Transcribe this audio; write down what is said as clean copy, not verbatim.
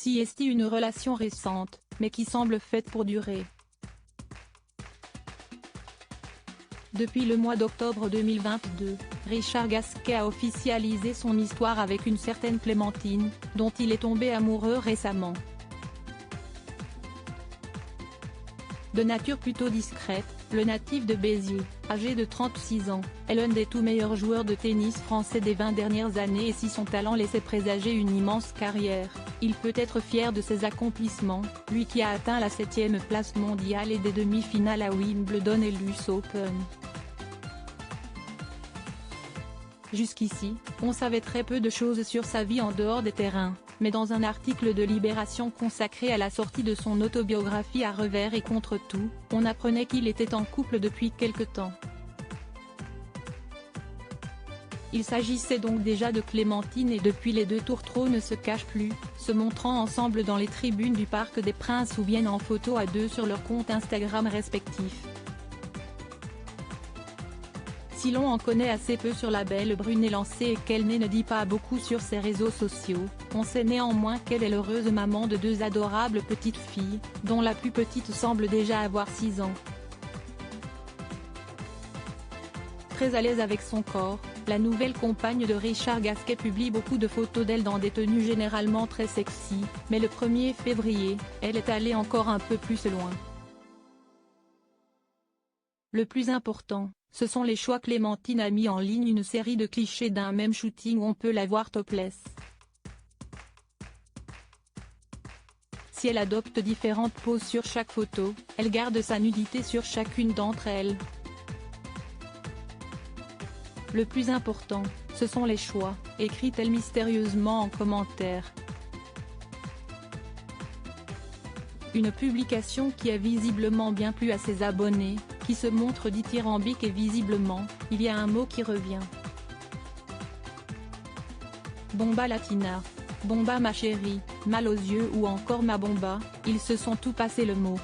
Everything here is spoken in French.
Si est une relation récente, mais qui semble faite pour durer. Depuis le mois d'octobre 2022, Richard Gasquet a officialisé son histoire avec une certaine Clémentine, dont il est tombé amoureux récemment. De nature plutôt discrète, le natif de Béziers, âgé de 36 ans, est l'un des tout meilleurs joueurs de tennis français des 20 dernières années et si son talent laissait présager une immense carrière, il peut être fier de ses accomplissements, lui qui a atteint la 7e place mondiale et des demi-finales à Wimbledon et l'US Open. Jusqu'ici, on savait très peu de choses sur sa vie en dehors des terrains, mais dans un article de Libération consacré à la sortie de son autobiographie À revers et contre tout, on apprenait qu'il était en couple depuis quelque temps. Il s'agissait donc déjà de Clémentine et depuis les deux tourtereaux ne se cachent plus, se montrant ensemble dans les tribunes du Parc des Princes ou viennent en photo à deux sur leurs comptes Instagram respectifs. Si l'on en connaît assez peu sur la belle brune élancée et qu'elle ne dit pas beaucoup sur ses réseaux sociaux, on sait néanmoins qu'elle est l'heureuse maman de deux adorables petites filles, dont la plus petite semble déjà avoir 6 ans. Très à l'aise avec son corps, la nouvelle compagne de Richard Gasquet publie beaucoup de photos d'elle dans des tenues généralement très sexy, mais le 1er février, elle est allée encore un peu plus loin. Le plus important, ce sont les choix. Clémentine a mis en ligne une série de clichés d'un même shooting où on peut la voir topless. Si elle adopte différentes poses sur chaque photo, elle garde sa nudité sur chacune d'entre elles. Le plus important, ce sont les choix, écrit-elle mystérieusement en commentaire. Une publication qui a visiblement bien plu à ses abonnés, qui se montre dithyrambique et visiblement, il y a un mot qui revient. Bomba latina. Bomba ma chérie, mal aux yeux ou encore ma bomba, ils se sont tout passé le mot.